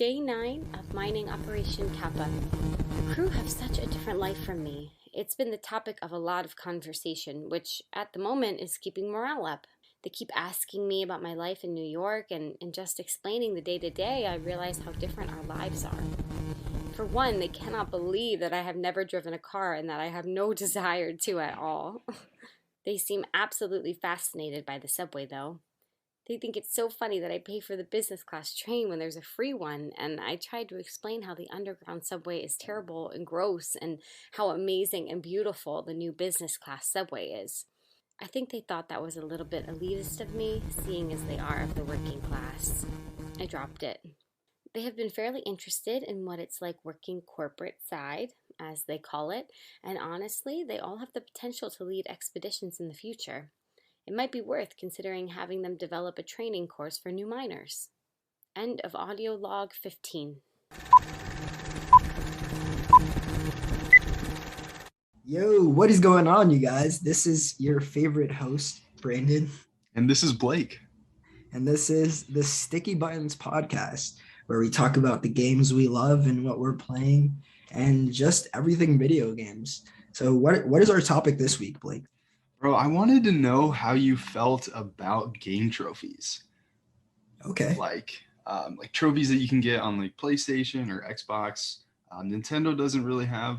Day 9 of mining Operation Kappa. The crew have such a different life from me. It's been the topic of a lot of conversation, which at the moment is keeping morale up. They keep asking me about my life in New York, and in just explaining the day-to-day, I realize how different our lives are. For one, they cannot believe that I have never driven a car and that I have no desire to at all. They seem absolutely fascinated by the subway, though. They think it's so funny that I pay for the business class train when there's a free one, and I tried to explain how the underground subway is terrible and gross and how amazing and beautiful the new business class subway is. I think they thought that was a little bit elitist of me, seeing as they are of the working class. I dropped it. They have been fairly interested in what it's like working corporate side, as they call it, and honestly, they all have the potential to lead expeditions in the future. It might be worth considering having them develop a training course for new miners. End of audio log 15. Yo, what is going on, you guys? This is your favorite host, Brandon. And this is Blake. And this is the Sticky Buttons podcast, where we talk about the games we love and what we're playing and just everything video games. So what is our topic this week, Blake? Bro, I wanted to know how you felt about game trophies. Okay. Like trophies that you can get on like PlayStation or Xbox. Nintendo doesn't really have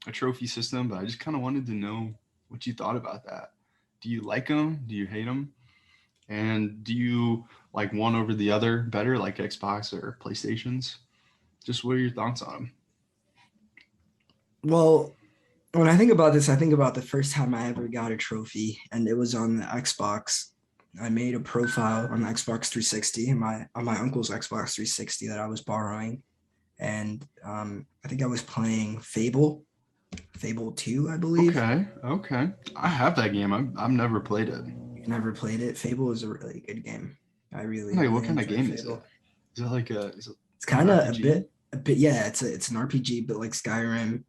a trophy system, but I just kind of wanted to know what you thought about that. Do you like them? Do you hate them? And do you like one over the other better, like Xbox or PlayStations? Just what are your thoughts on them? Well, when I think about this, I think about the first time I ever got a trophy, and it was on the Xbox. I made a profile on the Xbox 360, on my uncle's Xbox 360 that I was borrowing, and I think I was playing Fable 2, I believe. Okay. I have that game. I've never played it. You never played it? Fable is a really good game. I really What kind of game Fable. is it? Is it like it's kind of a bit yeah, it's an RPG, but like Skyrim.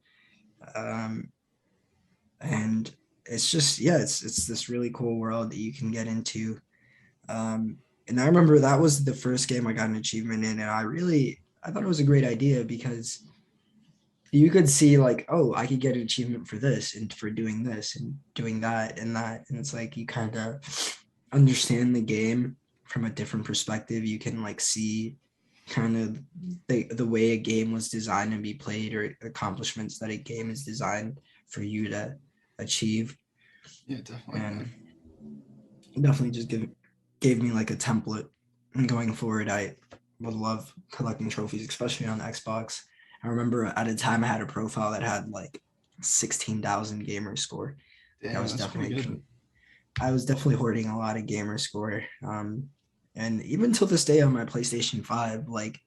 And it's just, yeah, it's this really cool world that you can get into. And I remember that was the first game I got an achievement in, and I thought it was a great idea because you could see like, oh, I could get an achievement for this and for doing this and doing that. And it's like you kind of understand the game from a different perspective. You can like see kind of the way a game was designed to be played, or accomplishments that a game is designed for you to achieve. Yeah, definitely. And definitely just gave me like a template. And going forward, I would love collecting trophies, especially on the Xbox. I remember at a time I had a profile that had like 16,000 gamer score. Yeah, I was definitely hoarding a lot of gamer score. And even till this day on my PlayStation 5, like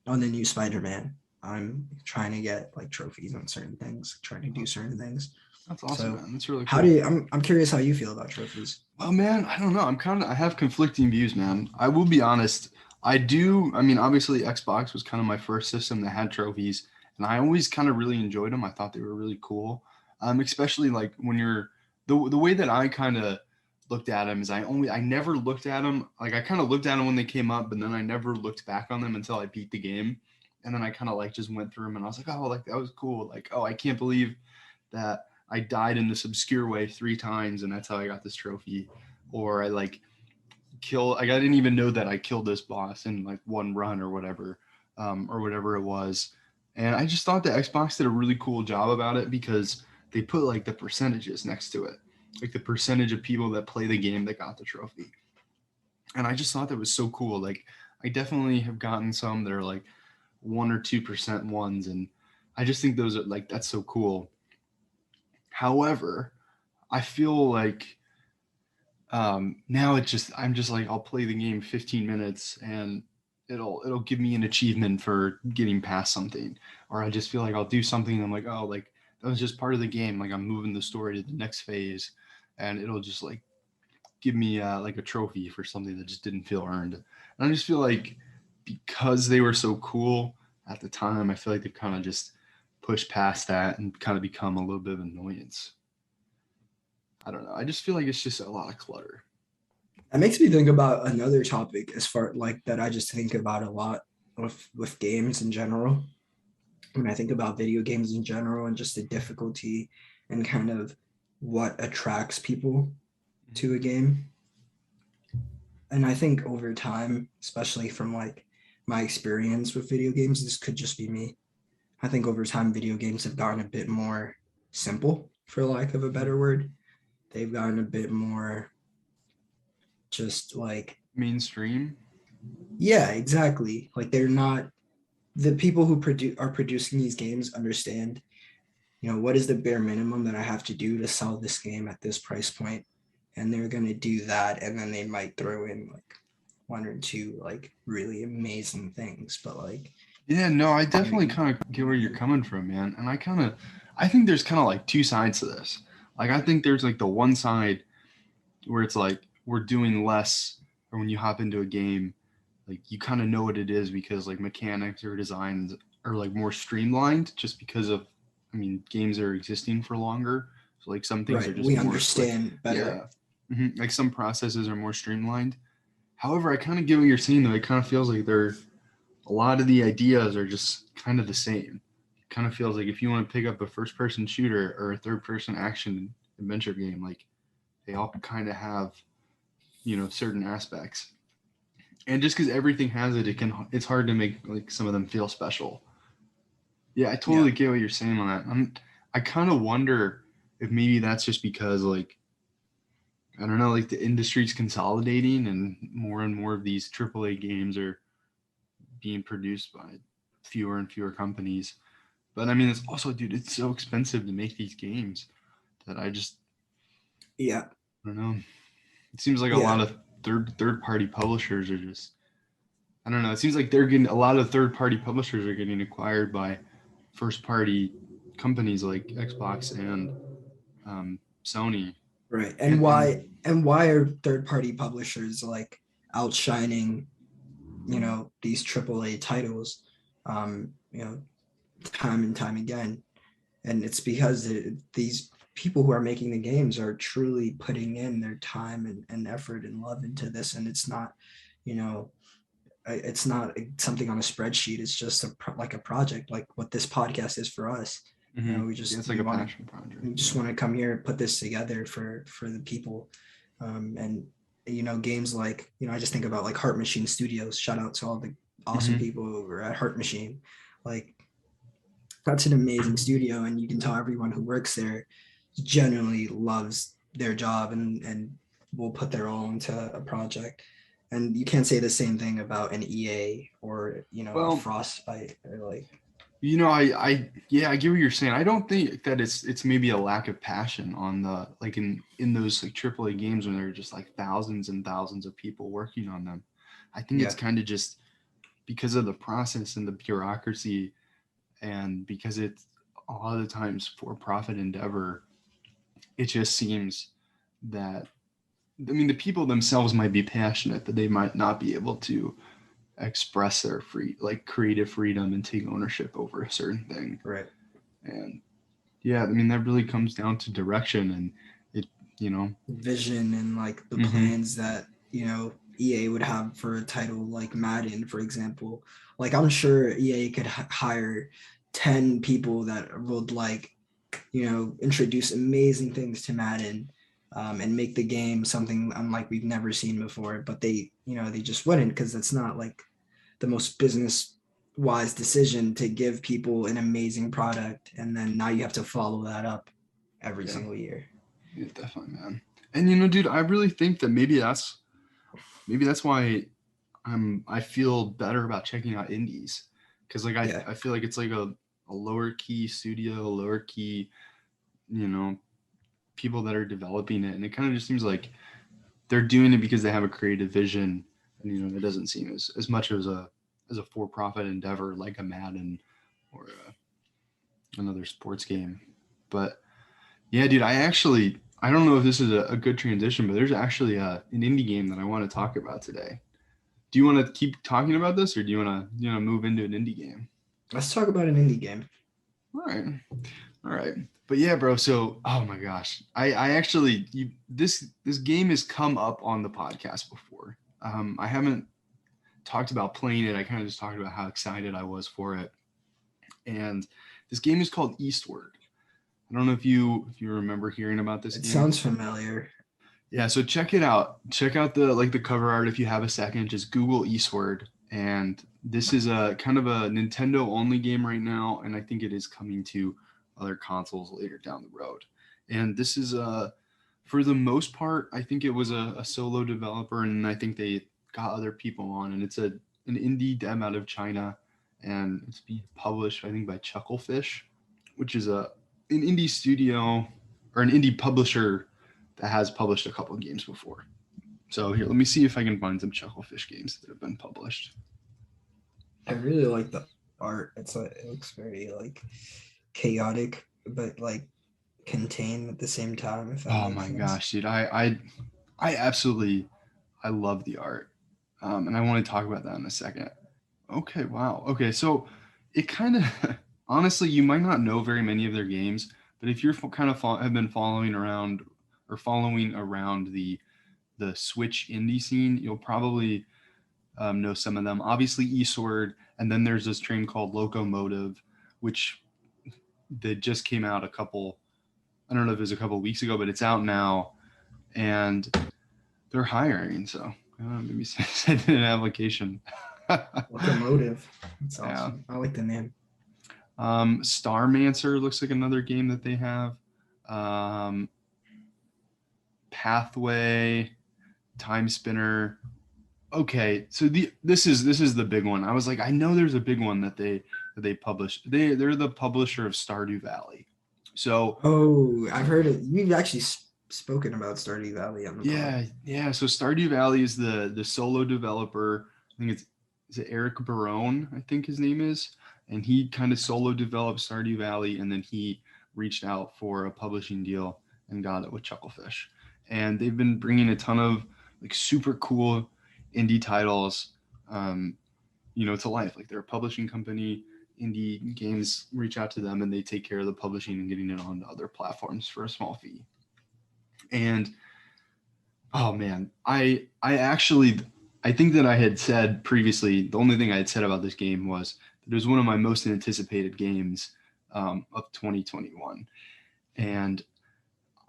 on the new Spider-Man, I'm trying to get like trophies on certain things, trying to do certain things. That's awesome, man. That's really cool. How do you, I'm curious how you feel about trophies. Well, man, I don't know. I have conflicting views, man. I will be honest. Obviously Xbox was kind of my first system that had trophies, and I always kind of really enjoyed them. I thought they were really cool. Especially like when you're the way that I kind of looked at them is I never looked at them. Like I kind of looked at them when they came up, but then I never looked back on them until I beat the game. And then I kind of like just went through them and I was like, oh, like that was cool. Like, oh, I can't believe that I died in this obscure way 3 times and that's how I got this trophy. Or I didn't even know that I killed this boss in like one run or whatever it was. And I just thought the Xbox did a really cool job about it because they put like the percentages next to it, like the percentage of people that play the game that got the trophy. And I just thought that was so cool. Like I definitely have gotten some that are like 1 or 2% ones. And I just think those are like, that's so cool. However, I feel like now I'm just like, I'll play the game 15 minutes and it'll give me an achievement for getting past something. Or I just feel like I'll do something and I'm like, oh, like that was just part of the game. Like I'm moving the story to the next phase and it'll just like give me like a trophy for something that just didn't feel earned. And I just feel like because they were so cool at the time, I feel like they've kind of just pushed past that and kind of become a little bit of an annoyance. I don't know. I just feel like it's just a lot of clutter. That makes me think about another topic as far like that I just think about a lot. with games in general. When I think about video games in general and just the difficulty and kind of what attracts people to a game. And I think over time, especially from like my experience with video games, this could just be me. I think over time, video games have gotten a bit more simple, for lack of a better word. They've gotten a bit more just like, Mainstream. yeah, exactly. Like they're not, the people who are producing these games understand, what is the bare minimum that I have to do to sell this game at this price point, and they're going to do that, and then they might throw in like one or two like really amazing things, but like, Yeah, no, I definitely kind of get where you're coming from, man. And I think there's kind of like two sides to this. Like, I think there's like the one side where it's like we're doing less, or when you hop into a game, like you kind of know what it is because like mechanics or designs are like more streamlined just because of, I mean, games are existing for longer. So like some things are right, just we more understand like, better. yeah, like some processes are more streamlined. However, I kind of get what you're saying though. It kind of feels like a lot of the ideas are just kind of the same. It kind of feels like if you want to pick up a first person shooter or a third person action adventure game, like they all kind of have, certain aspects. And just because everything has it, it's hard to make like some of them feel special. Yeah, I totally get what you're saying on that. I kind of wonder if maybe that's just because like, I don't know, like the industry's consolidating and more of these AAA games are being produced by fewer and fewer companies. But I mean, it's also, dude, it's so expensive to make these games that I Yeah. don't know. It seems like a lot of third party publishers are just, I don't know. It seems like a lot of third party publishers are getting acquired by first party companies like Xbox and Sony. Right. And why are third party publishers like outshining, these AAA titles, time and time again? And it's because these people who are making the games are truly putting in their time and effort and love into this, and it's not, it's not something on a spreadsheet. It's just like a project, like what this podcast is for us. We just it's like a passion project. We just want to come here and put this together for the people, and games like, I just think about like Heart Machine Studios. Shout out to all the awesome people over at Heart Machine. Like, that's an amazing studio, and you can tell everyone who works there genuinely loves their job and will put their all into a project. And you can't say the same thing about an EA or a Frostbite or like. I get what you're saying. I don't think that it's maybe a lack of passion on the like in those like AAA games when there are just like thousands and thousands of people working on them. I think it's kind of just because of the process and the bureaucracy, and because it's a lot of the times for-profit endeavor. It just seems that, I mean, the people themselves might be passionate, but they might not be able to express their creative freedom and take ownership over a certain thing. Right. And yeah, I mean, that really comes down to direction and vision and like the plans that, EA would have for a title like Madden, for example. Like, I'm sure EA could hire 10 people that would like, introduce amazing things to Madden, and make the game something unlike we've never seen before. But they just wouldn't, because that's not like the most business wise decision to give people an amazing product. And then now you have to follow that up every single year. Yeah, definitely, man. And dude, I really think that maybe that's why I feel better about checking out indies, because like I feel like it's like a lower key studio, lower key, people that are developing it, and it kind of just seems like they're doing it because they have a creative vision, and it doesn't seem as much as a for-profit endeavor like a Madden or another sports game. But yeah, dude, I don't know if this is a good transition, but there's actually an indie game that I want to talk about today. Do you want to keep talking about this, or do you want to move into an indie game? Let's talk about an indie game. All right. But yeah, bro. So, oh my gosh, I actually this game has come up on the podcast before. I haven't talked about playing it, I kind of just talked about how excited I was for it. And this game is called Eastward. I don't know if you remember hearing about this It game. sounds familiar. Yeah, so check it out. Check out the cover art if you have a second. Just Google Eastward, and this is a kind of a Nintendo only game right now, and I think it is coming to other consoles later down the road. And this is for the most part, I think it was a solo developer, and I think they got other people on, and it's an indie dev out of China, and it's being published I think by Chucklefish, which is an indie studio or an indie publisher that has published a couple of games before. So here, let me see if I can find some Chucklefish games that have been published. I really like the art. It's like, it looks very like chaotic, but like contained at the same time. If that Oh makes my sense. gosh, dude! I absolutely love the art, and I want to talk about that in a second. Okay, wow. Okay, so it kind of honestly, you might not know very many of their games, but if you're have been following around the Switch indie scene, you'll probably know some of them. Obviously, Eastward, and then there's this train called Locomotive, which they just came out I don't know if it was a couple of weeks ago, but it's out now, and they're hiring. So maybe send in an application. Locomotive. That's Yeah. awesome. I like the name. Starmancer looks like another game that they have. Pathway, Time Spinner. Okay, so this is the big one. I was like, I know there's a big one that they published. They're the publisher of Stardew Valley. So I've heard it. We've actually spoken about Stardew Valley on the pod. yeah. So Stardew Valley is the solo developer. I think is it Eric Barone, I think his name is, and he kind of solo developed Stardew Valley, and then he reached out for a publishing deal and got it with Chucklefish. And they've been bringing a ton of like super cool indie titles, to life. Like they're a publishing company. Indie games reach out to them, and they take care of the publishing and getting it onto other platforms for a small fee. And oh man, I think that I had said previously, the only thing I had said about this game was that it was one of my most anticipated games of 2021. And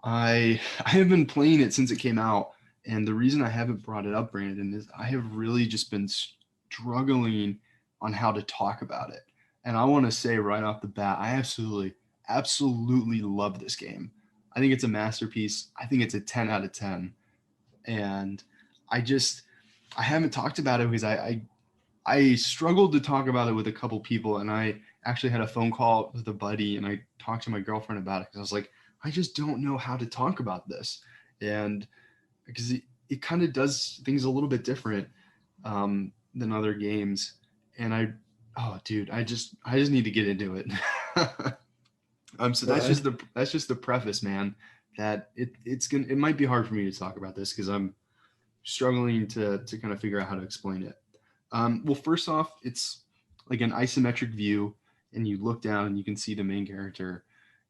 I have been playing it since it came out. And the reason I haven't brought it up, Brandon, is I have really just been struggling on how to talk about it. And I want to say right off the bat, I absolutely love this game. I think it's a masterpiece. I think it's a 10 out of 10. And I haven't talked about it because I struggled to talk about it with a couple people, and I actually had a phone call with a buddy, and I talked to my girlfriend about it because I was like, I just don't know how to talk about this. And because it kind of does things a little bit different than other games. And I just need to get into it. So that's just the preface, man, that it might be hard for me to talk about this because I'm struggling to kind of figure out how to explain it. Well, first off, it's like an isometric view, and you look down and you can see the main character,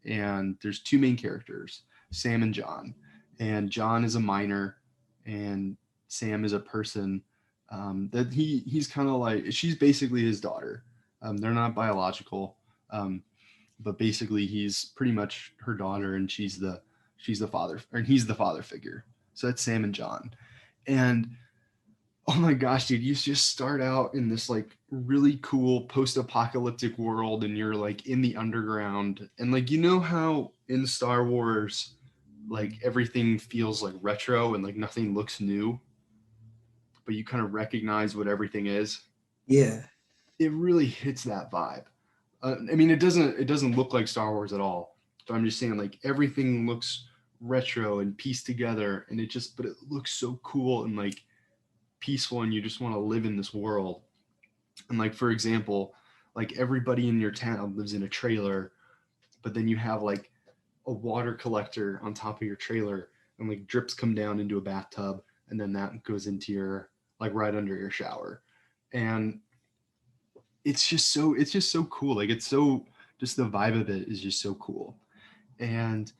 and there's two main characters, Sam and John. And John is a miner, and Sam is a person that he's kind of like, she's basically his daughter. They're not biological, but basically he's pretty much her daughter, and she's the father, or he's the father figure. So that's Sam and John. And oh my gosh, dude, you just start out in this like really cool post-apocalyptic world, and you're like in the underground, and like, how in Star Wars, like everything feels like retro and like nothing looks new, but you kind of recognize what everything is. Yeah. It really hits that vibe. I mean, it doesn't look like Star Wars at all, but I'm just saying, like, everything looks retro and pieced together, and but it looks so cool and like peaceful, and you just want to live in this world. And like, for example, like everybody in your town lives in a trailer, but then you have like a water collector on top of your trailer, and like drips come down into a bathtub, and then that goes into your, like, right under your shower. And it's just so cool. Like, it's so, just the vibe of it is just so cool. And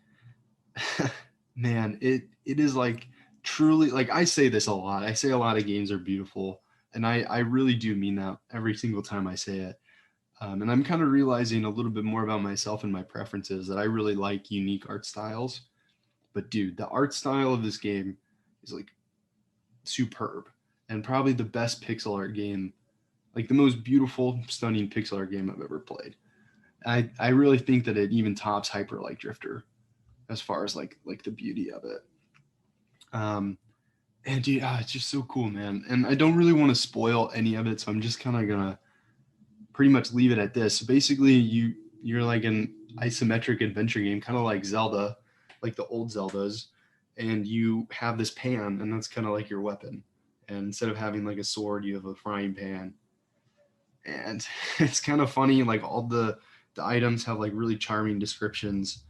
man, it is like truly, like, I say this a lot. I say a lot of games are beautiful, And I really do mean that every single time I say it. And I'm kind of realizing a little bit more about myself and my preferences, that I really like unique art styles. But dude, the art style of this game is like superb, and probably the best pixel art game, like the most beautiful, stunning pixel art game I've ever played. I really think that it even tops Hyper Light Drifter as far as like the beauty of it. Um, and dude, it's just so cool, man. And I don't really want to spoil any of it, so I'm just kind of gonna pretty much leave it at this. So basically, you're like an isometric adventure game, kind of like Zelda, like the old Zeldas, and you have this pan, and that's kind of like your weapon. And instead of having like a sword, you have a frying pan. And it's kind of funny, like all the items have like really charming descriptions.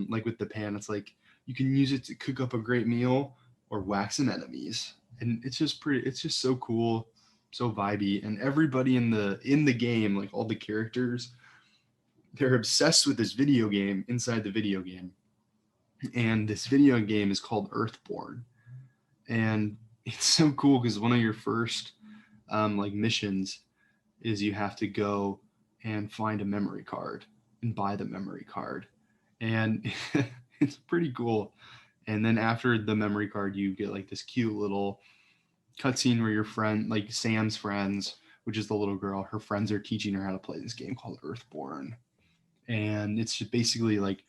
Like with the pan, it's like you can use it to cook up a great meal or whack some enemies, and it's just pretty. It's just so cool, so vibey, and everybody in the game, like all the characters, they're obsessed with this video game inside the video game, and this video game is called Earthborn, and it's so cool because one of your first like missions is you have to go and find a memory card and buy the memory card, and it's pretty cool. And then after the memory card, you get like this cute little cutscene where your friend, like Sam's friends, which is the little girl, her friends are teaching her how to play this game called Earthborn, and it's just basically like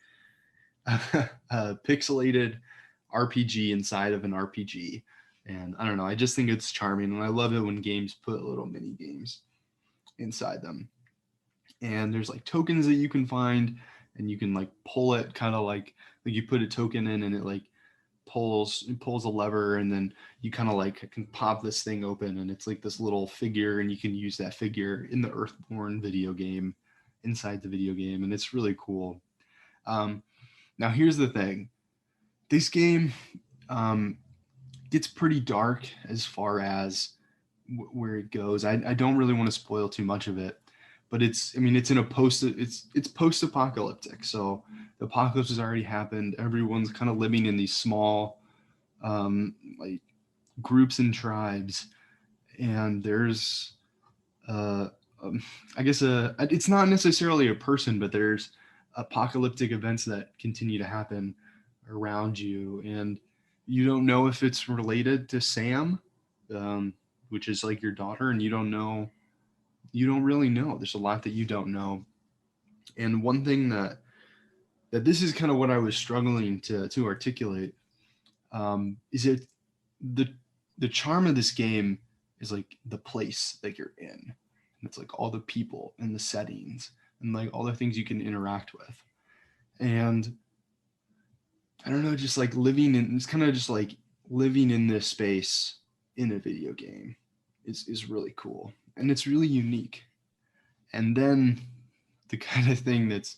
a pixelated RPG inside of an RPG. And I don't know, I just think it's charming, and I love it when games put little mini games inside them. And there's like tokens that you can find, and you can like pull it, kind of like you put a token in and it like pulls a lever, and then you kind of like can pop this thing open, and it's like this little figure, and you can use that figure in the Earthborn video game, inside the video game, and it's really cool. Now here's the thing, this game gets pretty dark as far as where it goes. I don't really want to spoil too much of it, but it's in a it's post-apocalyptic. So the apocalypse has already happened. Everyone's kind of living in these small like groups and tribes, and there's I guess it's not necessarily a person, but there's apocalyptic events that continue to happen around you, and you don't know if it's related to Sam, which is like your daughter, and you don't really know. There's a lot that you don't know. And one thing that this is kind of what I was struggling to articulate, is it the charm of this game is like the place that you're in, and it's like all the people and the settings and like all the things you can interact with. And I don't know, just like it's kind of just like living in this space in a video game is really cool, and it's really unique. And then the kind of thing that's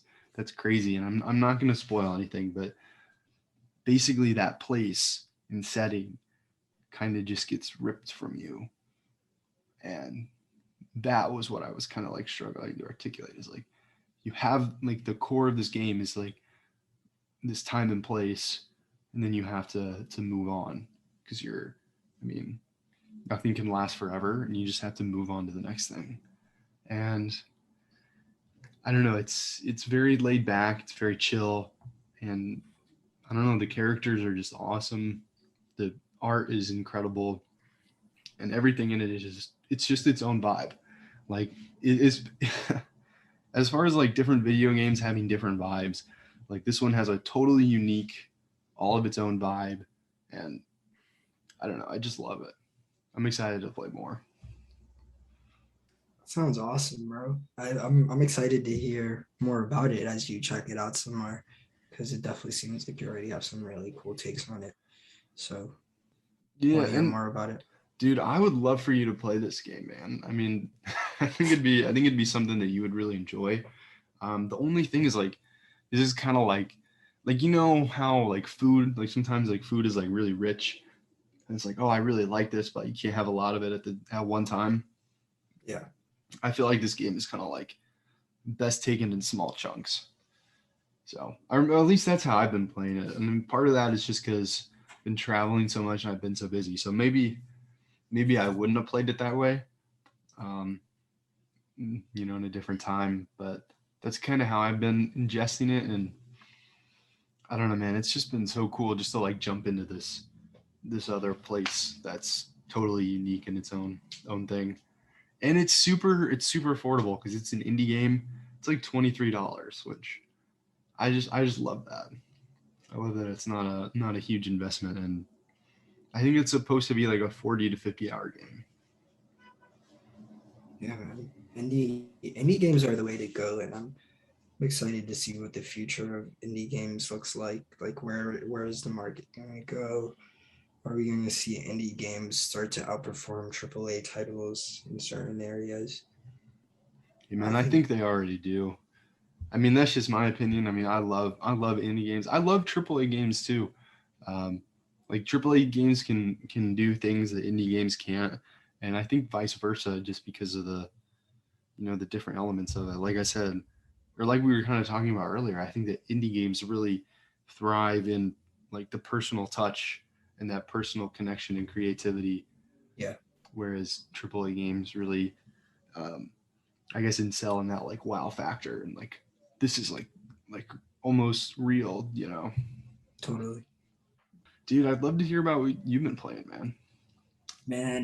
crazy, and I'm not going to spoil anything, but basically that place and setting kind of just gets ripped from you. And that was what I was kind of like struggling to articulate, is like you have like the core of this game is like this time and place, and then you have to move on, because nothing can last forever, and you just have to move on to the next thing. And I don't know, it's very laid back, it's very chill, and I don't know, the characters are just awesome, the art is incredible, and everything in it is just its own vibe. Like it is as far as like different video games having different vibes, like this one has a totally unique, all of its own vibe, and I don't know, I just love it. I'm excited to play more. Sounds awesome, bro. I'm excited to hear more about it as you check it out some more, because it definitely seems like you already have some really cool takes on it. So Yeah, want to hear and more about it. dude, I would love for you to play this game, man. I mean, I think it'd be something that you would really enjoy. The only thing is like, this is kind of like you know how like food, like sometimes like food is like really rich, and it's like, oh, I really like this, but you can't have a lot of it at one time. Yeah. I feel like this game is kind of like best taken in small chunks. So, or at least that's how I've been playing it. And then part of that is just because I've been traveling so much and I've been so busy. So maybe maybe I wouldn't have played it that way, in a different time. But that's kind of how I've been ingesting it, and I don't know, man. It's just been so cool just to like jump into this other place that's totally unique in its own thing, and it's super affordable because it's an indie game. It's like $23, which I just love that. I love that it's not a huge investment, and I think it's supposed to be like a 40 to 50 hour game. Yeah, man. Indie games are the way to go, and I'm excited to see what the future of indie games looks like. Like where is the market gonna go? Are we gonna see indie games start to outperform AAA titles in certain areas? Hey, I man, I think think they already do. I mean, that's just my opinion. I mean, I love indie games. I love AAA games too. Um, like AAA games can do things that indie games can't, and I think vice versa, just because of the different elements of it. Like I said, or like we were kind of talking about earlier, I think that indie games really thrive in like the personal touch and that personal connection and creativity, yeah, whereas AAA games really, um, I guess, excel in that like wow factor and like this is like almost real. totally. Dude, I'd love to hear about what you've been playing, man. Man,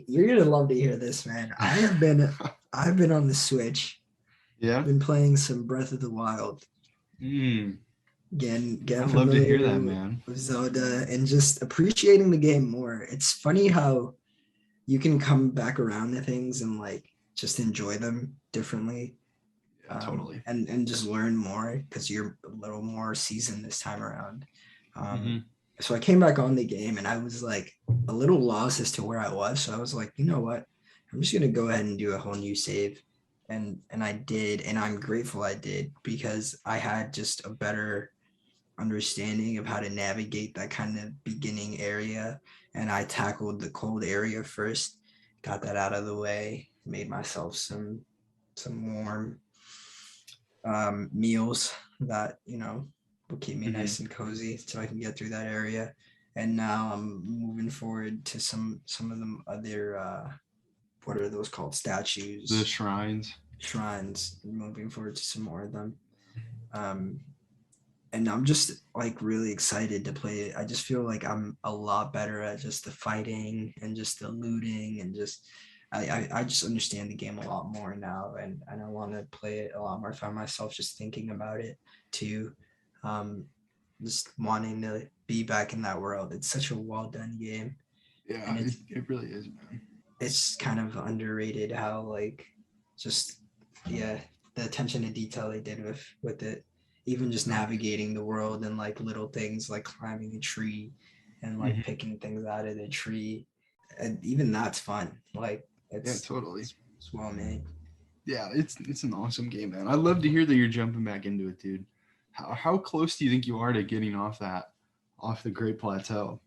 you're gonna love to hear this, man. I've been on the Switch, Yeah. been playing some Breath of the Wild, Mm, getting I'd love to hear that, familiar man. with Zelda and just appreciating the game more. It's funny how you can come back around to things and like just enjoy them differently, Yeah, totally. and just learn more because you're a little more seasoned this time around. Mm-hmm. So I came back on the game and I was like a little lost as to where I was. So I was like, you know what? I'm just gonna go ahead and do a whole new save. And I did, and I'm grateful I did because I had just a better understanding of how to navigate that kind of beginning area. And I tackled the cold area first, got that out of the way, made myself some warm meals that will keep me Mm-hmm. nice and cozy so I can get through that area. And now I'm moving forward to some of the other what are those called, The statues, shrines. shrines. Moving forward to some more of them. Um, and I'm just like really excited to play it. I just feel like I'm a lot better at just the fighting and just the looting and just I just understand the game a lot more now, and I want to play it a lot more. I find myself just thinking about it too, um, just wanting to be back in that world. It's such a well done game, Yeah, and it really is, man. it's kind of underrated how like just yeah the attention to detail they did with it, even just navigating the world and like little things like climbing a tree and like Mm-hmm. picking things out of the tree, and even that's fun. Like Yeah, it's totally. it's well made. Yeah, it's an awesome game, man. I'd love to hear that you're jumping back into it, dude. How close do you think you are to getting off the Great Plateau?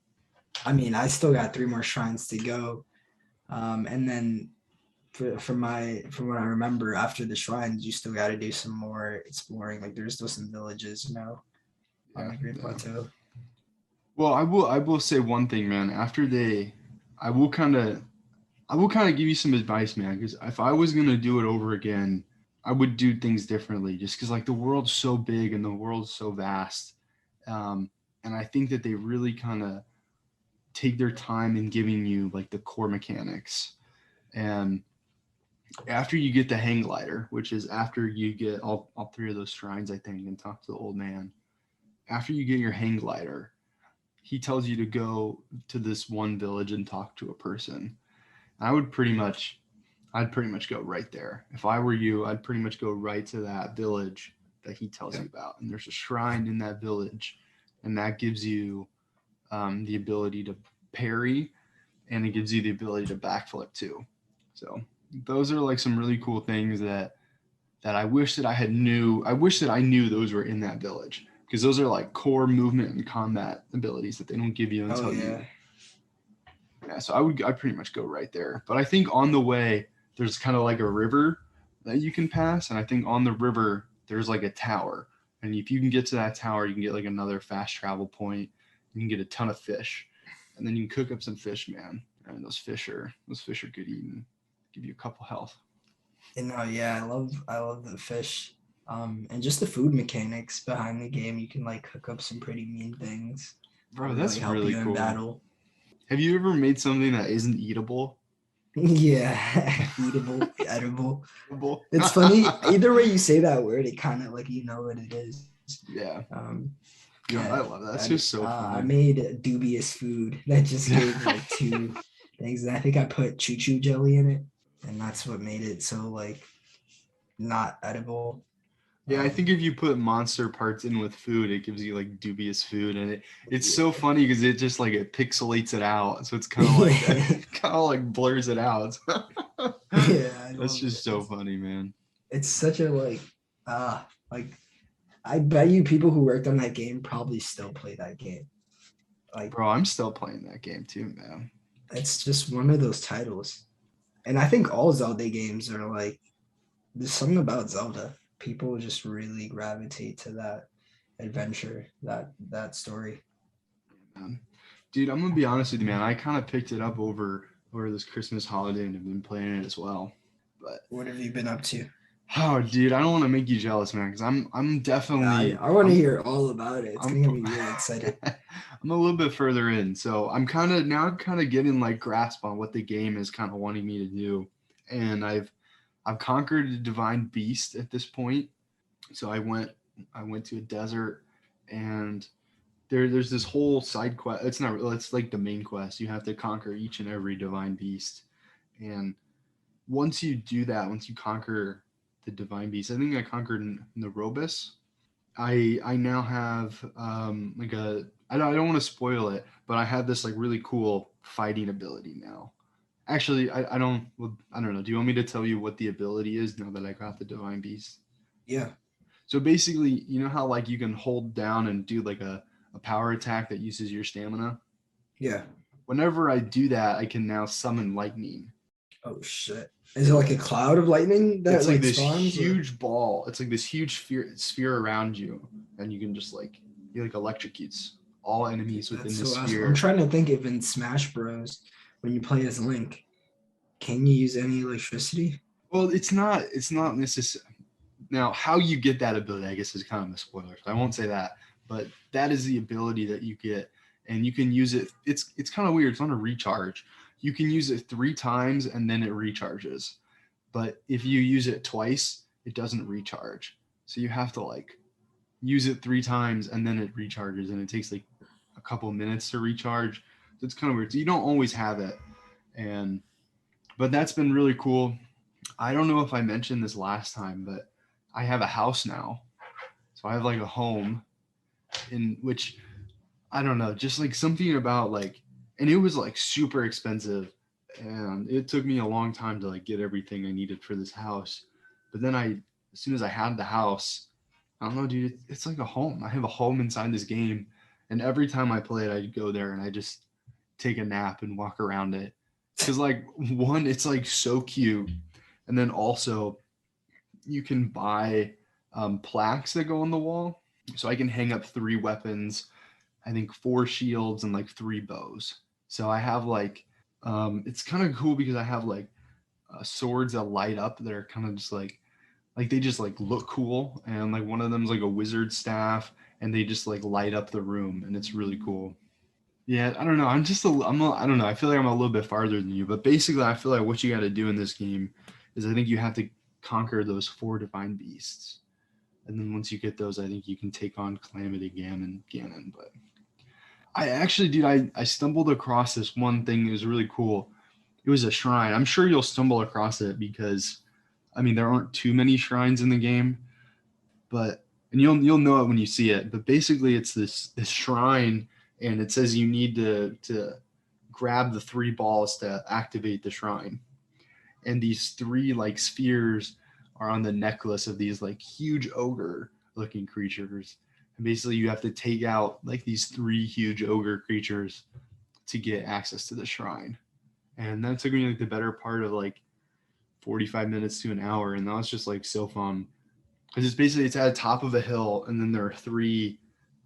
I mean, I still got 3 more shrines to go, and then from what I remember, after the shrines, you still got to do some more exploring. Like there's still some villages, on Yeah, the Great yeah. Plateau. Well, I will say one thing, man. I will kind of I will kind of give you some advice, man. Because if I was gonna do it over again, I would do things differently. Just because like the world's so big and the world's so vast, um, and I think that they really kind of take their time in giving you like the core mechanics. And after you get the hang glider, which is after you get all three of those shrines, I think, and talk to the old man. After you get your hang glider, he tells you to go to this one village and talk to a person. I would pretty much I'd pretty much go right there. If I were you, I'd pretty much go right to that village that he tells Yeah. you about. And there's a shrine in that village, and that gives you the ability to parry, and it gives you the ability to backflip too. So those are like some really cool things that I wish that I had knew. I wish that I knew those were in that village because those are like core movement and combat abilities that they don't give you Oh until yeah. you. Yeah, so I pretty much go right there. But I think on the way there's kind of like a river that you can pass, and I think on the river there's like a tower, and if you can get to that tower, you can get like another fast travel point. You can get a ton of fish, and then you can cook up some fish, man. And those fish are good eating. Give you a couple health. And yeah, I love the fish. And just the food mechanics behind the game. You can like cook up some pretty mean things. Bro, Really that's help really you in cool. battle. Have you ever made something that isn't eatable? Yeah, eatable, edible. Edible? It's funny. Either way you say that word, it kind of like what it is. Yeah. Yeah, God, I love that. That's just so funny. I made dubious food that just gave like 2 things. And I think I put choo-choo jelly in it, and that's what made it so like not edible. Yeah, I think if you put monster parts in with food, it gives you like dubious food, and it's so funny because it just like it pixelates it out, so it's kind of like blurs it out. Yeah, That's just so funny, man. It's such a like I bet you people who worked on that game probably still play that game. Like, bro, I'm still playing that game too, man. It's just one of those titles, and I think all Zelda games are like. There's something about Zelda. People just really gravitate to that adventure, that story. Dude, I'm gonna be honest with you, man. I kind of picked it up over this Christmas holiday and have been playing it as well. But what have you been up to? Oh, dude, I don't want to make you jealous, man, because I'm definitely. I want to hear all about it. It's gonna get me really excited. I'm a little bit further in, so I'm kind of getting like grasp on what the game is kind of wanting me to do, and I've conquered a divine beast at this point. So I went to a desert, and there's this whole side quest. It's like the main quest. You have to conquer each and every divine beast, and once you do that, once you conquer the divine beast, I think I conquered Nerobus. I now have like I don't want to spoil it, but I have this like really cool fighting ability now. Actually, I don't know. Do you want me to tell you what the ability is now that I got the divine beast? Yeah. So basically, you know how like you can hold down and do like a power attack that uses your stamina? Yeah. Whenever I do that, I can now summon lightning. Oh shit. Is it like a cloud of lightning that it's like this spawns, huge ball. It's like this huge sphere around you, and you can just like he like electrocutes all enemies within the sphere. Awesome. I'm trying to think if in Smash Bros. When you play as Link, can you use any electricity? Well, it's not necessary. Now, how you get that ability, I guess, is kind of a spoiler. So I won't say that, but that is the ability that you get, and you can use it. It's kind of weird. It's on a recharge. You can use it 3 times, and then it recharges. But if you use it twice, it doesn't recharge. So you have to like use it 3 times, and then it recharges, and it takes like a couple minutes to recharge. So it's kind of weird. So you don't always have it, but that's been really cool. I don't know if I mentioned this last time, but I have a house now. So I have like a home in which I don't know, just like something about like, and it was like super expensive, and it took me a long time to like get everything I needed for this house. But then as soon as I had the house, I don't know, dude, it's like a home. I have a home inside this game, and every time I play it, I go there and I just take a nap and walk around it. Because like one, it's like so cute, and then also you can buy plaques that go on the wall, so I can hang up 3 weapons, I think 4 shields and like 3 bows. So I have like it's kind of cool because I have like swords that light up that are kind of just like they just like look cool, and like one of them's like a wizard staff, and they just like light up the room, and it's really cool. Yeah, I don't know. I don't know. I feel like I'm a little bit farther than you, but basically I feel like what you got to do in this game is I think you have to conquer those 4 divine beasts. And then once you get those, I think you can take on Calamity Ganon. But I actually, dude, I stumbled across this one thing that was really cool. It was a shrine. I'm sure you'll stumble across it because, I mean, there aren't too many shrines in the game, and you'll know it when you see it. But basically, it's this shrine, and it says you need to grab the 3 balls to activate the shrine. And these 3 like spheres are on the necklace of these like huge ogre looking creatures. And basically you have to take out like these 3 huge ogre creatures to get access to the shrine. And that took me like the better part of like 45 minutes to an hour. And that was just like so fun. Because it's at the top of a hill, and then there are 3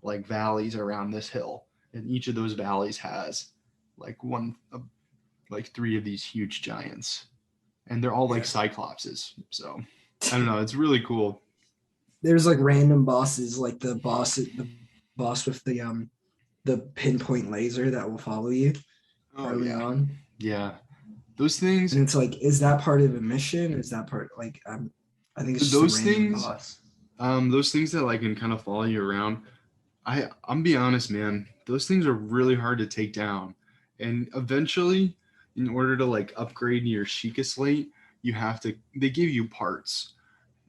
like valleys around this hill. And each of those valleys has like like 3 of these huge giants, and they're all like cyclopses. So I don't know, it's really cool. There's like random bosses, like the boss with the pinpoint laser that will follow you early on. Yeah, those things. And it's like, is that part of a mission? Is that part like I think it's just Those a random things, boss. those things that like can kind of follow you around. I'm be honest, man. Those things are really hard to take down, and eventually, in order to like upgrade your Sheikah slate, you have to. They give you parts,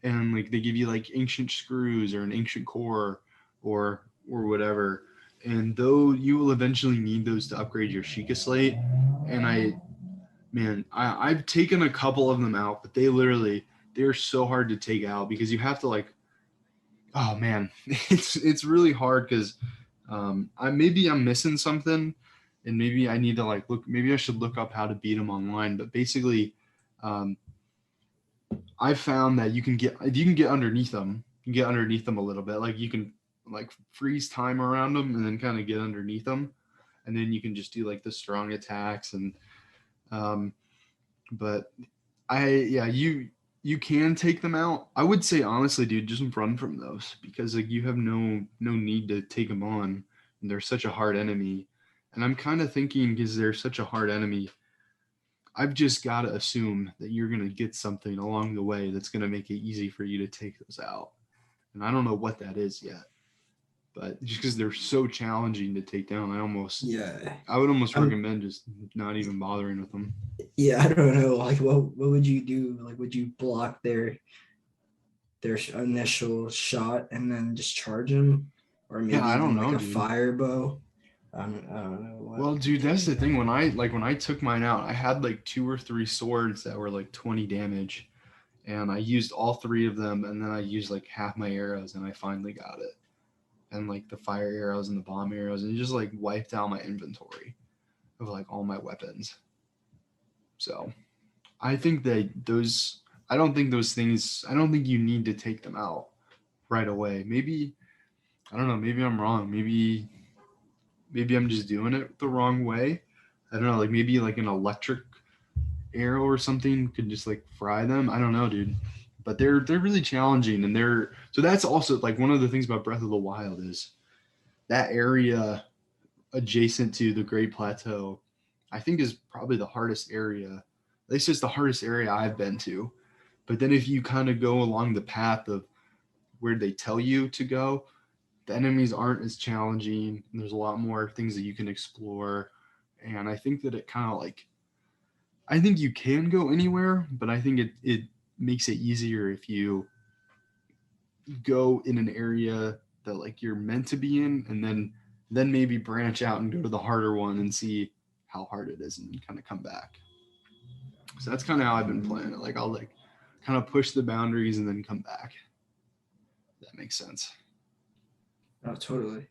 and like they give you like ancient screws or an ancient core, or whatever. And though you will eventually need those to upgrade your Sheikah slate, and I've taken a couple of them out, but they're so hard to take out because you have to like, oh man, it's really hard because I'm missing something, and maybe I need to like look. Maybe I should look up how to beat them online. But basically, um, I've found that if you can get underneath them, you can get underneath them a little bit. Like you can like freeze time around them and then kind of get underneath them, and then you can just do like the strong attacks and um, but you can take them out. I would say honestly, dude, just run from those because like you have no need to take them on. And they're such a hard enemy. And I'm kind of thinking because they're such a hard enemy, I've just got to assume that you're going to get something along the way that's going to make it easy for you to take those out. And I don't know what that is yet. But just because they're so challenging to take down, I would almost recommend just not even bothering with them. Yeah, I don't know. Like, what would you do? Like, would you block their initial shot and then just charge them, or maybe I don't even know, like a dude. fire bow? I don't know. Well, dude, that's the thing. When I took mine out, I had like 2 or 3 swords that were like 20 damage, and I used all 3 of them, and then I used like half my arrows, and I finally got it. And like the fire arrows and the bomb arrows, and it just like wiped out my inventory of like all my weapons. So I think that I don't think those things, I don't think you need to take them out right away. Maybe, I don't know, maybe I'm wrong. Maybe I'm just doing it the wrong way. I don't know, like maybe like an electric arrow or something could just like fry them. I don't know, dude. But they're really challenging, and so that's also like one of the things about Breath of the Wild is that area adjacent to the Great Plateau, I think is probably the hardest area. At least it's the hardest area I've been to. But then if you kind of go along the path of where they tell you to go, the enemies aren't as challenging, and there's a lot more things that you can explore. And I think that it kind of like, I think you can go anywhere, but I think it makes it easier if you go in an area that like you're meant to be in, and then maybe branch out and go to the harder one and see how hard it is and kind of come back. So that's kind of how I've been playing it. Like I'll like kind of push the boundaries and then come back. That makes sense. Oh, totally.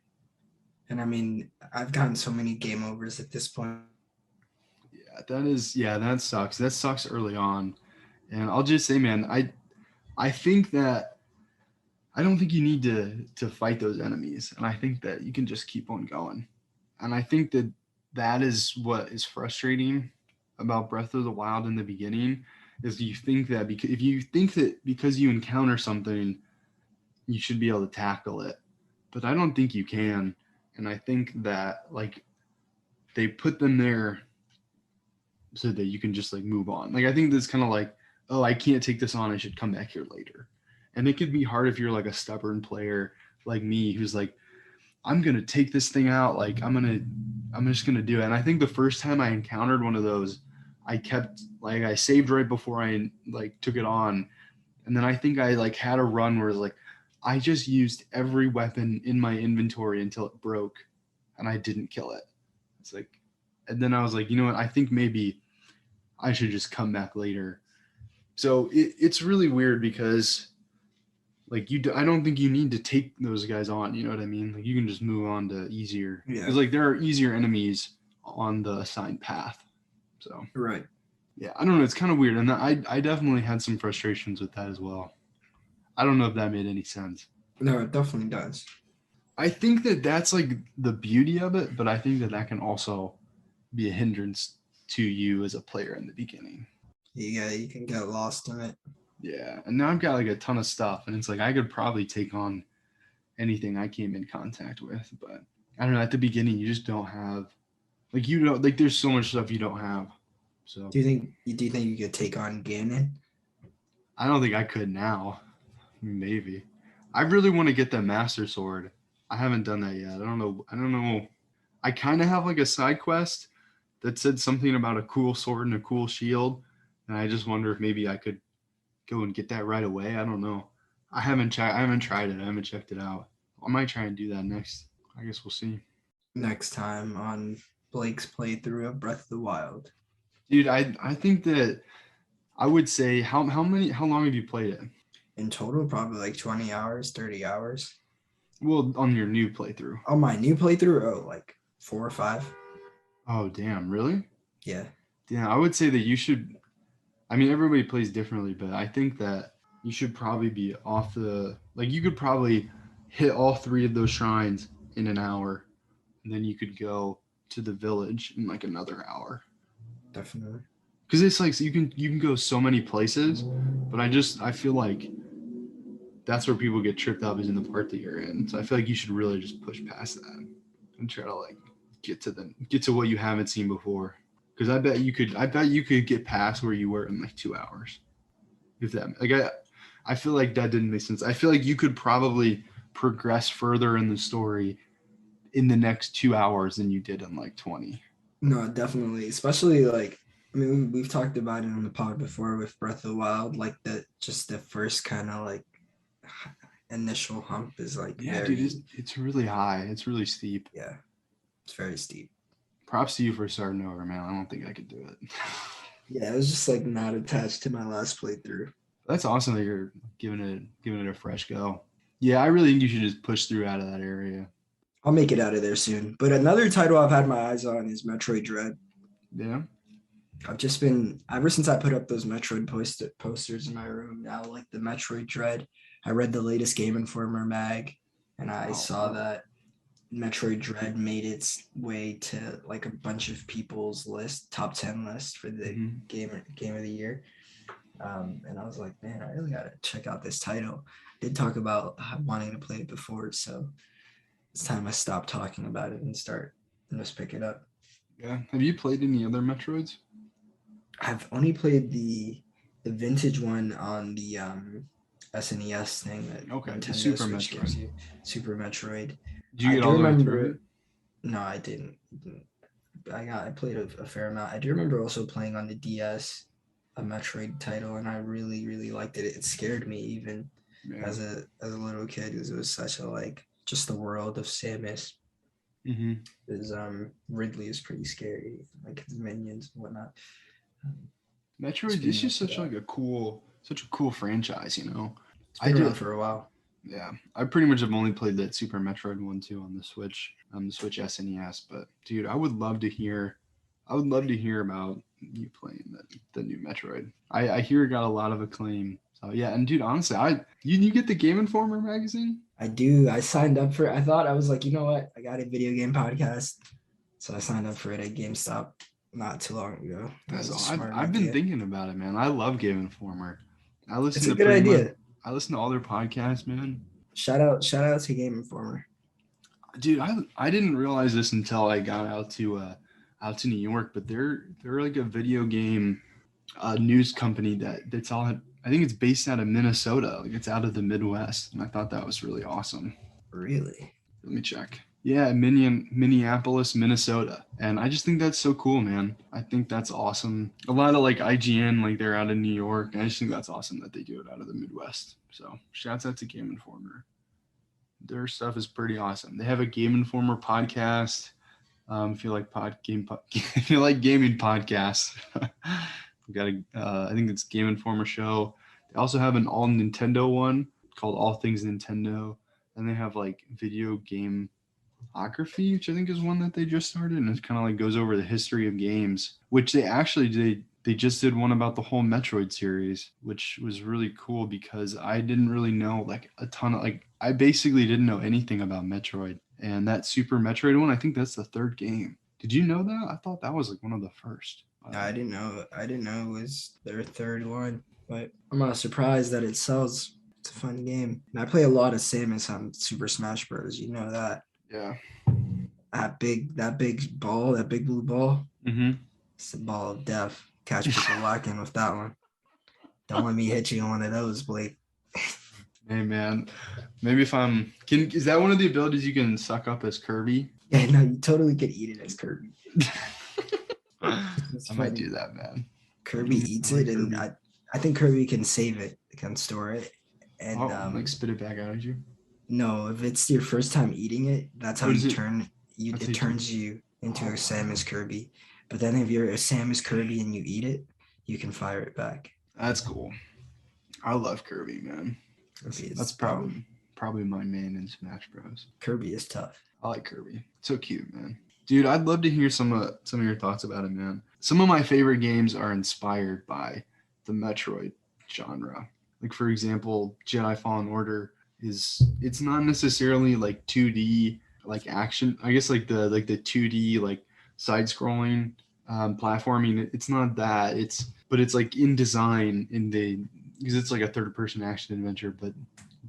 And I mean, I've gotten so many game overs at this point. That sucks. That sucks early on. And I'll just say, man, I think that I don't think you need to fight those enemies, and I think that you can just keep on going. And I think that is what is frustrating about Breath of the Wild in the beginning is you think that if you think that because you encounter something, you should be able to tackle it, but I don't think you can. And I think that like they put them there so that you can just like move on. Like I think that's kind of like, oh, I can't take this on. I should come back here later. And it could be hard if you're like a stubborn player like me who's like, I'm going to take this thing out. Like I'm just going to do it. And I think the first time I encountered one of those, I saved right before I like took it on. And then I think I like had a run where like I just used every weapon in my inventory until it broke and I didn't kill it. It's like, and then I was like, you know what? I think maybe I should just come back later. So it's really weird because like I don't think you need to take those guys on. You know what I mean? Like you can just move on to easier. Yeah. Because like there are easier enemies on the assigned path. So right. Yeah, I don't know. It's kind of weird, and I definitely had some frustrations with that as well. I don't know if that made any sense. No, it definitely does. I think that that's like the beauty of it, but I think that can also be a hindrance to you as a player in the beginning. Yeah, you can get lost in it. Yeah, and now I've got like a ton of stuff, and it's like I could probably take on anything I came in contact with, but I don't know. At the beginning, you just don't have like you don't like. There's so much stuff you don't have. So Do you think you could take on Ganon? I don't think I could now. Maybe. I really want to get the Master Sword. I haven't done that yet. I don't know. I kind of have like a side quest that said something about a cool sword and a cool shield, and I just wonder if maybe I could go and get that right away. I don't know. I haven't tried it. I haven't checked it out. I might try and do that next. I guess we'll see. Next time on Blake's playthrough of Breath of the Wild. Dude, I think that I would say how long have you played it? In total, probably like 20 hours, 30 hours. Well, on your new playthrough. Oh, my new playthrough? Oh, like 4 or 5. Oh, damn, really? Yeah. Yeah, I would say that you should. I mean, everybody plays differently, but I think that you should probably be off the. Like, you could probably hit all 3 of those shrines in an hour, and then you could go to the village in like another hour. Definitely. Because it's like so you can go so many places, but I feel like that's where people get tripped up is in the part that you're in. So I feel like you should really just push past that and try to like get to what you haven't seen before. Because I bet you could get past where you were in like 2 hours. If that like I feel like that didn't make sense. I feel like you could probably progress further in the story in the next 2 hours than you did in like 20. No, definitely. Especially like, I mean, we've talked about it on the pod before with Breath of the Wild. Like the first kind of like initial hump is like very. Dude, it's really high. It's really steep. Yeah, it's very steep. Props to you for starting over, man. I don't think I could do it. Yeah, it was just like not attached to my last playthrough. That's awesome that you're giving it a fresh go. Yeah, I really think you should just push through out of that area. I'll make it out of there soon. But another title I've had my eyes on is Metroid Dread. Yeah. I've just been, ever since I put up those Metroid posters in my room, now like the Metroid Dread. I read the latest Game Informer mag, and I saw that Metroid Dread made its way to like a bunch of people's top 10 list for the game of the year. And I was like, man, I really gotta check out this title. I did talk about wanting to play it before, so it's time I stop talking about it and start and just pick it up. Yeah. Have you played any other Metroids? I've only played the vintage one on the SNES thing that the Super Metroid. Gives you. Super Metroid. Did you get all the way through it? No, I didn't. I played a fair amount. I do remember also playing on the DS a Metroid title, and I really, really liked it. It scared me even as a little kid because it was such a like just the world of Samus. Because Ridley is pretty scary, like his minions and whatnot. Metroid is just such a cool franchise, you know. It's been around for a while. Yeah, I pretty much have only played that Super Metroid one too on the Switch SNES. But dude, I would love to hear about you playing the new Metroid. I hear it got a lot of acclaim. So yeah, and dude, honestly, you get the Game Informer magazine? I do. I signed up for it. I thought I was like, you know what? I got a video game podcast, so I signed up for it at GameStop not too long ago. I've been thinking about it, man. I love Game Informer. It's a good idea. I listen to all their podcasts, man. Shout out to Game Informer. Dude, I didn't realize this until I got out to New York, but they're like a video game news company that's all. I think it's based out of Minnesota. Like it's out of the Midwest, and I thought that was really awesome. Really? Let me check. Yeah, Minneapolis, Minnesota. And I just think that's so cool, man. I think that's awesome. A lot of like IGN, like they're out of New York. I just think that's awesome that they do it out of the Midwest. So shouts out to Game Informer. Their stuff is pretty awesome. They have a Game Informer podcast. If you like if you like gaming podcasts, we got I think it's Game Informer show. They also have an all Nintendo one called All Things Nintendo. And they have like video game Geography, which I think is one that they just started, and it kind of like goes over the history of games, which they just did one about the whole Metroid series, which was really cool because I didn't really know like a ton of like I basically didn't know anything about Metroid, and that Super Metroid one, I think that's the 3rd game. Did you know that? I thought that was like one of the first. I didn't know. I didn't know it was their third one, but I'm not surprised that it sells. It's a fun game. And I play a lot of Samus on Super Smash Bros. You know that. Yeah. That big ball, that big blue ball. Mm-hmm. It's the ball of death. Catch people lacking with that one. Don't let me hit you on one of those, Blake. Hey man, maybe if is that one of the abilities you can suck up as Kirby? Yeah, no, you totally could eat it as Kirby. I might do that, man. Kirby eats it, and I think Kirby can save it, can store it, and like spit it back out at you. No, if it's your first time eating it, that's how you turn. It turns you into a Samus Kirby. But then if you're a Samus Kirby and you eat it, you can fire it back. That's cool. I love Kirby, man. That's probably my main in Smash Bros. Kirby is tough. I like Kirby. So cute, man. Dude, I'd love to hear some of your thoughts about it, man. Some of my favorite games are inspired by the Metroid genre. Like, for example, Jedi Fallen Order it's not necessarily like 2D like action. I guess like the 2D like side scrolling platforming. It's not that. But it's like in design because it's like a third person action adventure, but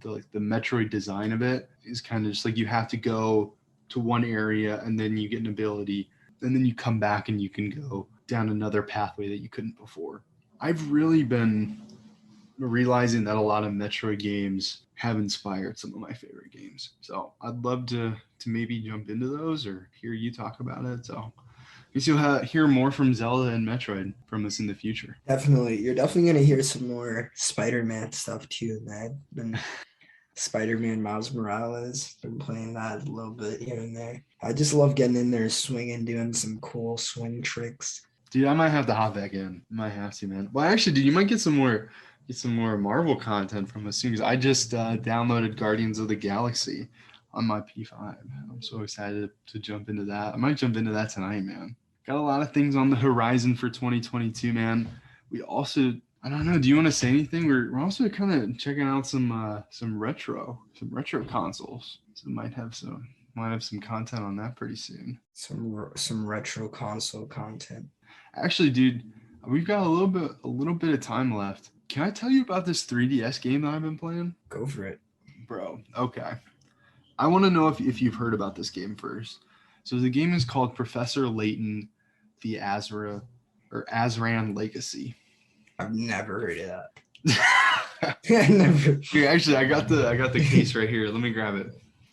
the Metroid design of it is kind of just like you have to go to one area and then you get an ability and then you come back and you can go down another pathway that you couldn't before. I've really been realizing that a lot of Metroid games have inspired some of my favorite games. So I'd love to maybe jump into those or hear you talk about it. So I guess you'll hear more from Zelda and Metroid from us in the future. Definitely. You're definitely going to hear some more Spider-Man stuff too, man. And Spider-Man Miles Morales. Been playing that a little bit here and there. I just love getting in there, swinging, doing some cool swing tricks. Dude, I might have to hop back in. Might have to, man. Well, actually, dude, you might get some more Marvel content from us soon because I just downloaded Guardians of the Galaxy on my P5. I'm so excited to jump into that. I might jump into that tonight, man. Got a lot of things on the horizon for 2022, man. We also, I don't know, do you want to say anything? We're also kind of checking out some retro consoles. So might have some content on that pretty soon. Some retro console content. Actually, dude, we've got a little bit of time left. Can I tell you about this 3DS game that I've been playing? Go for it. Bro, okay. I want to know if you've heard about this game first. So the game is called Professor Layton, the Azran Legacy. I've never heard of that. Never. Here, actually, I got the case right here. Let me grab it.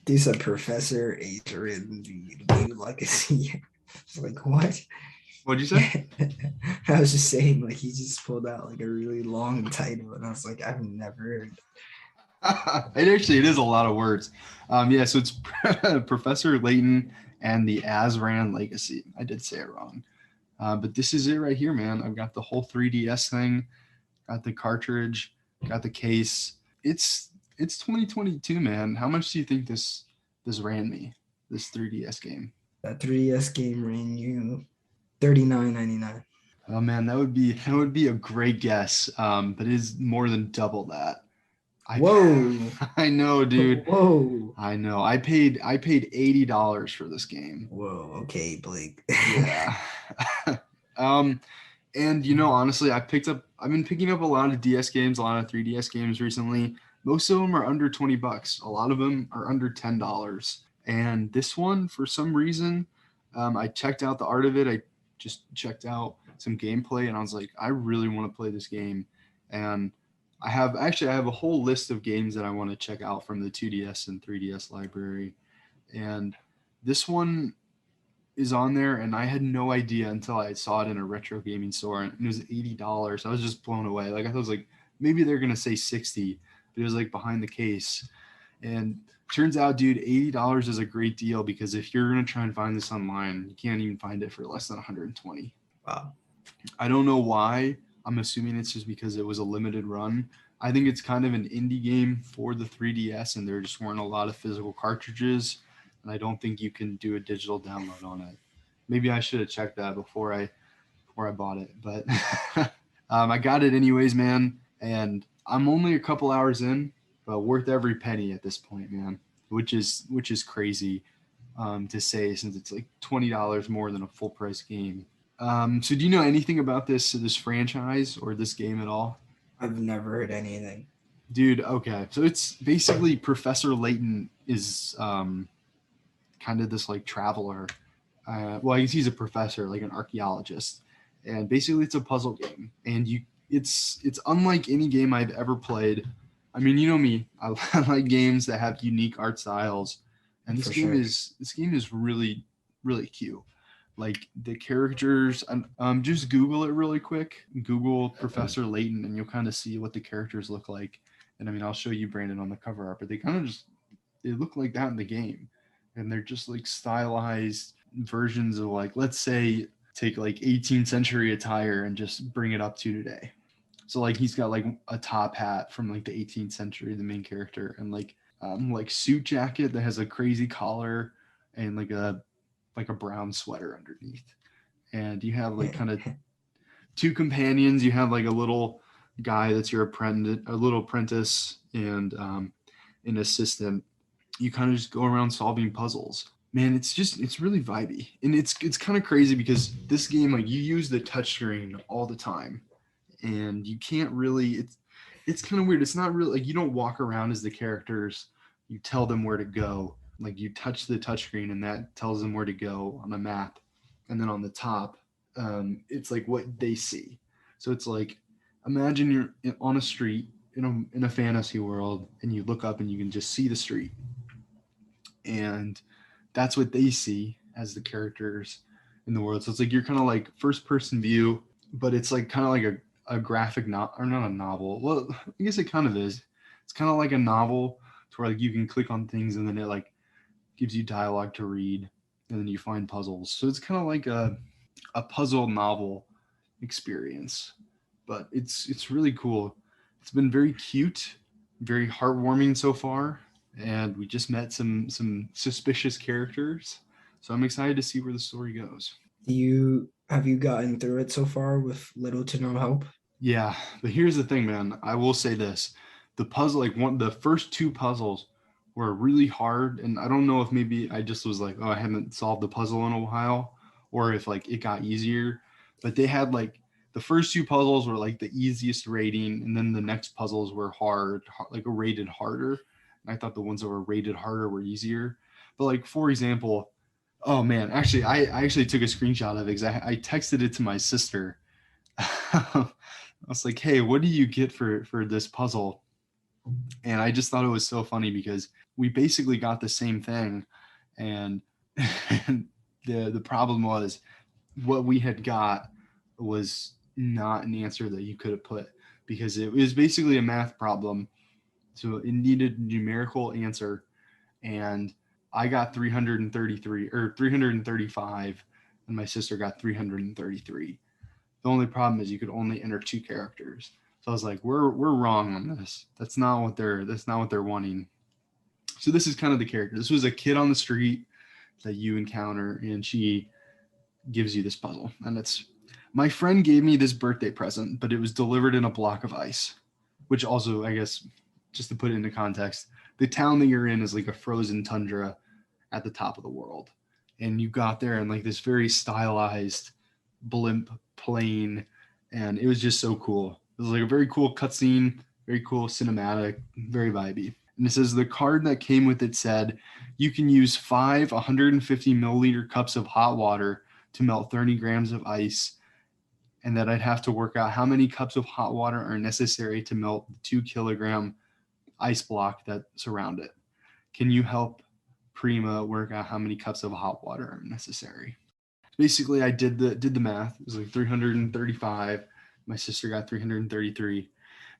They said Professor Azran the Legacy. It's like, what? What'd you say? I was just saying, like, he just pulled out like a really long title, and I was like, I've never heard. It is a lot of words. Yeah, so it's Professor Layton and the Azran Legacy. I did say it wrong. But this is it right here, man. I've got the whole 3DS thing, got the cartridge, got the case. It's 2022, man. How much do you think this ran me, this 3DS game? That 3DS game ran you $39.99. Oh man, that would be a great guess. But it is more than double that. Whoa! I know, dude. Whoa! I know. I paid $80 for this game. Whoa. Okay, Blake. Yeah. And honestly, I've been picking up a lot of DS games, a lot of 3DS games recently. Most of them are under $20. A lot of them are under $10. And this one, for some reason, I checked out the art of it. I just checked out some gameplay, and I was like, I really want to play this game. And I have a whole list of games that I want to check out from the 2DS and 3DS library. And this one is on there, and I had no idea until I saw it in a retro gaming store, and it was $80. I was just blown away. Like, I thought it was like, maybe they're going to say 60, but it was like behind the case. And turns out, dude, $80 is a great deal because if you're going to try and find this online, you can't even find it for less than $120. Wow. I don't know why. I'm assuming it's just because it was a limited run. I think it's kind of an indie game for the 3DS, and there just weren't a lot of physical cartridges, and I don't think you can do a digital download on it. Maybe I should have checked that before I bought it, but I got it anyways, man, and I'm only a couple hours in, but worth every penny at this point, man, which is crazy to say since it's like $20 more than a full price game. So do you know anything about this franchise or this game at all? I've never heard anything. Dude, okay. So it's basically Professor Layton is kind of this like traveler. Well, I guess he's a professor, like an archaeologist, and basically it's a puzzle game. And it's unlike any game I've ever played. I mean, you know me, I like games that have unique art styles, and For sure. this game is really really cute. Like the characters, just Google it really quick. Google Professor Layton, and you'll kind of see what the characters look like. And I mean, I'll show you Brandon on the cover art, but they look like that in the game, and they're just like stylized versions of, like, let's say take like 18th century attire and just bring it up to today. So like he's got like a top hat from like the 18th century, the main character, and like suit jacket that has a crazy collar and like a brown sweater underneath. And you have like kind of two companions. You have like a little guy that's your apprentice, a little apprentice, and an assistant. You kind of just go around solving puzzles. Man, it's really vibey, and it's kind of crazy because this game, like, you use the touchscreen all the time, and you can't really. It's kind of weird. It's not really like you don't walk around as the characters. You tell them where to go. Like you touch the touchscreen, and that tells them where to go on a map, and then on the top, it's like what they see. So it's like, imagine you're on a street in a fantasy world, and you look up and you can just see the street, and that's what they see as the characters in the world. So it's like you're kind of like first person view, but it's like kind of like a graphic novel, or not a novel. Well, I guess it kind of is. It's kind of like a novel to where like you can click on things and then it like gives you dialogue to read, and then you find puzzles. So it's kind of like a puzzle novel experience, but it's really cool. It's been very cute, very heartwarming so far, and we just met some suspicious characters. So I'm excited to see where the story goes. Have you gotten through it so far with little to no help? Yeah, but here's the thing, man. I will say this: the puzzle, like the first two puzzles, were really hard, and I don't know if maybe I just was like, oh, I haven't solved the puzzle in a while, or if like it got easier. But they had like the first two puzzles were like the easiest rating, and then the next puzzles were hard, like rated harder. And I thought the ones that were rated harder were easier. But like for example, oh man, actually, I actually took a screenshot of it because I texted it to my sister. I was like, "Hey, what do you get for this puzzle?" And I just thought it was so funny because we basically got the same thing, and the problem was what we had got was not an answer that you could have put, because it was basically a math problem, so it needed a numerical answer, and I got 333 or 335, and my sister got 333. The only problem is you could only enter two characters. So I was like, we're wrong on this. That's not what they're wanting. So this is kind of the character. This was a kid on the street that you encounter, and she gives you this puzzle. And it's my friend gave me this birthday present, but it was delivered in a block of ice, which also, I guess, just to put it into context, the town that you're in is like a frozen tundra at the top of the world. And you got there in like this very stylized blimp plane, and it was just so cool. It was like a very cool cutscene, very cool cinematic, very vibey. And it says the card that came with it said you can use 150 milliliter cups of hot water to melt 30 grams of ice, and that I'd have to work out how many cups of hot water are necessary to melt the 2 kilogram ice block that surround it. Can you help Prima work out how many cups of hot water are necessary? Basically, I did the math. It was like 335. My sister got 333,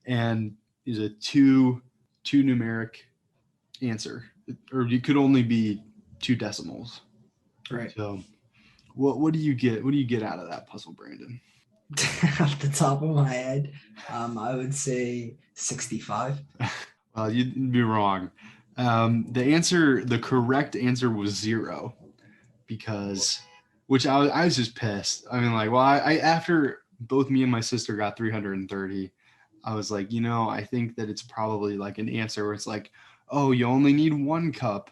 and it was a two numeric answer, or it could only be two decimals. Right. So, what do you get? What do you get out of that puzzle, Brandon? Off the top of my head, I would say 65. Well, you'd be wrong. The correct answer was 0, because, which I was just pissed. I mean, like, well, I after both me and my sister got 330, I was like, I think that it's probably like an answer where it's like, oh, you only need 1 cup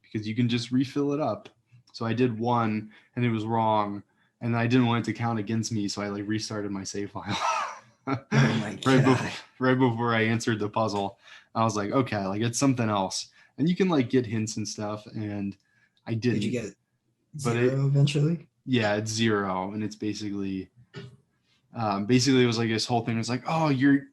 because you can just refill it up. So I did 1, and it was wrong. and I didn't want it to count against me, so I like restarted my save file. Oh my right, God. right before I answered the puzzle. I was like, okay, like it's something else. And you can like get hints and stuff, and I didn't. Did you get But it, 0 eventually? yeah, it's 0, and it's basically it was like this whole thing. It's like, oh, your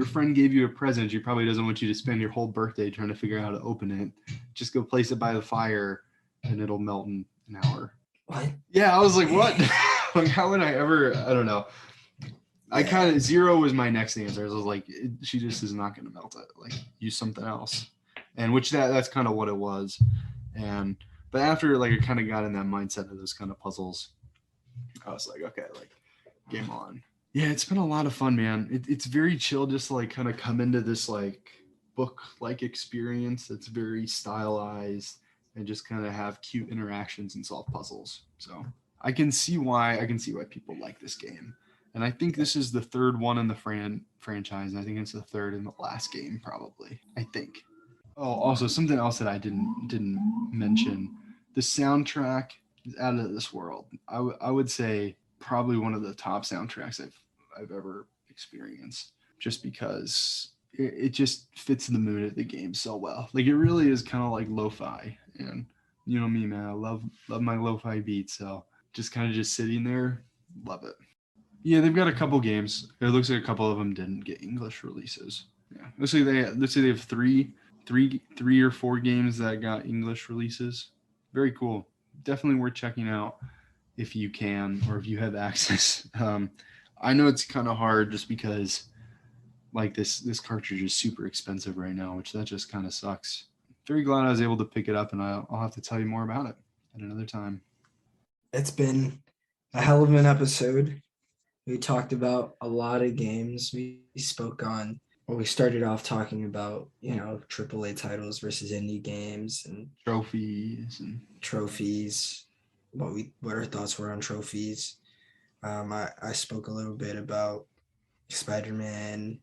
friend gave you a present. She probably doesn't want you to spend your whole birthday trying to figure out how to open it. Just go place it by the fire, and it'll melt in an hour. What? Yeah, I was like, what? Like, how would I ever? I don't know. I kind of 0 was my next answer. I was like, she just is not going to melt it. Like, use something else, and which that's kind of what it was. And but after like I kind of got in that mindset of those kind of puzzles, I was like, okay, like game on. Yeah, it's been a lot of fun, man. It's very chill just to like kind of come into this like book like experience that's very stylized and just kind of have cute interactions and solve puzzles. So I can see why people like this game. And I think this is the third one in the franchise, and I think it's the third in the last game, probably. I think. Oh, also something else that I didn't mention: the soundtrack is out of this world. I would say probably one of the top soundtracks I've ever experienced, just because it just fits the mood of the game so well. Like it really is kind of like lo-fi, and you know me, man. I love my lo-fi beats, so just kind of just sitting there, love it. Yeah, they've got a couple games. It looks like a couple of them didn't get English releases. Yeah, let's say they have three or four games that got English releases. Very cool. Definitely worth checking out if you can or if you have access. I know it's kind of hard just because like this cartridge is super expensive right now, which that just kind of sucks. Very glad I was able to pick it up, and I'll have to tell you more about it at another time. It's been a hell of an episode. We talked about a lot of games. We spoke on, well, we started off talking about, AAA titles versus indie games and trophies. What our thoughts were on trophies. I spoke a little bit about Spider-Man,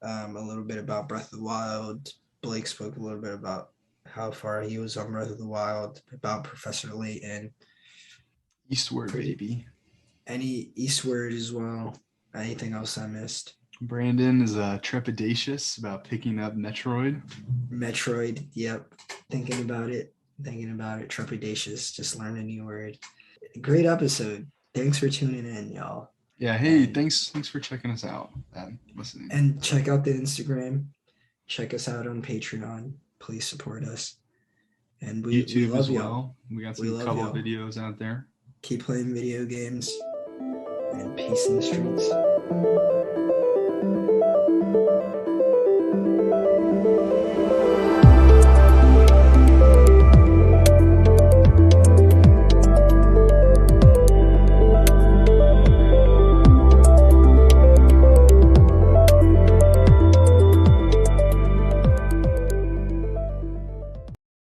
a little bit about Breath of the Wild. Blake spoke a little bit about how far he was on Breath of the Wild, about Professor Layton. Eastward, baby. Any Eastward as well. Anything else I missed? Brandon is trepidatious about picking up Metroid. Metroid, yep. Thinking about it. Trepidatious, just learn a new word. Great episode. Thanks for tuning in, y'all. Yeah, hey, thanks for checking us out and listening. And check out the Instagram. Check us out on Patreon. Please support us. And YouTube we love as well. y'all. We got some couple of videos out there. Keep playing video games. And peace in the streets.